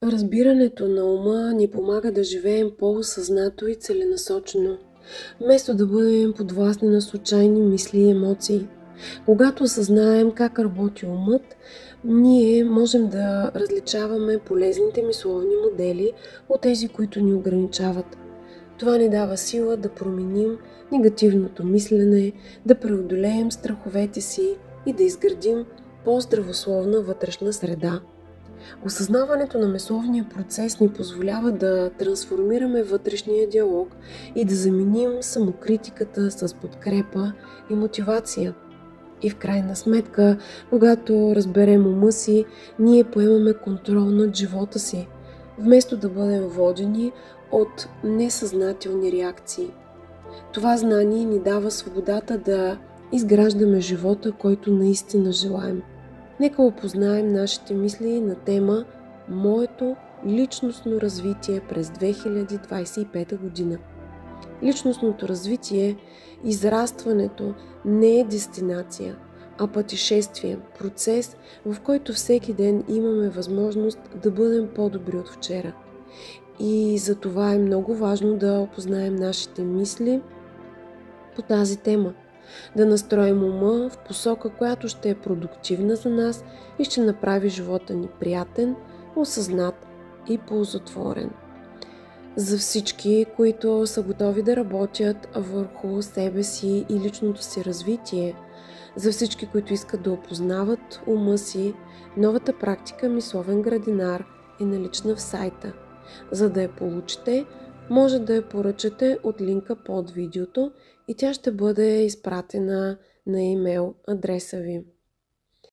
Разбирането на ума ни помага да живеем по-осъзнато и целенасочено, вместо да бъдем подвластни на случайни мисли и емоции. Когато осъзнаем как работи умът, ние можем да различаваме полезните мисловни модели от тези, които ни ограничават. Това ни дава сила да променим негативното мислене, да преодолеем страховете си и да изградим по-здравословна вътрешна среда. Осъзнаването на мисловния процес ни позволява да трансформираме вътрешния диалог и да заменим самокритиката с подкрепа и мотивация. И в крайна сметка, когато разберем ума си, ние поемаме контрол над живота си, вместо да бъдем водени от несъзнателни реакции. Това знание ни дава свободата да изграждаме живота, който наистина желаем. Нека опознаем нашите мисли на тема «Моето личностно развитие през 2025 година». Личностното развитие, израстването не е дестинация, а пътешествие, процес, в който всеки ден имаме възможност да бъдем по-добри от вчера. И за това е много важно да опознаем нашите мисли по тази тема. Да настроим ума в посока, която ще е продуктивна за нас и ще направи живота ни приятен, осъзнат и ползотворен. За всички, които са готови да работят върху себе си и личното си развитие, за всички, които искат да опознават ума си, новата практика Мисловен градинар е налична в сайта. За да я получите, може да я поръчате от линка под видеото и тя ще бъде изпратена на имейл адреса ви.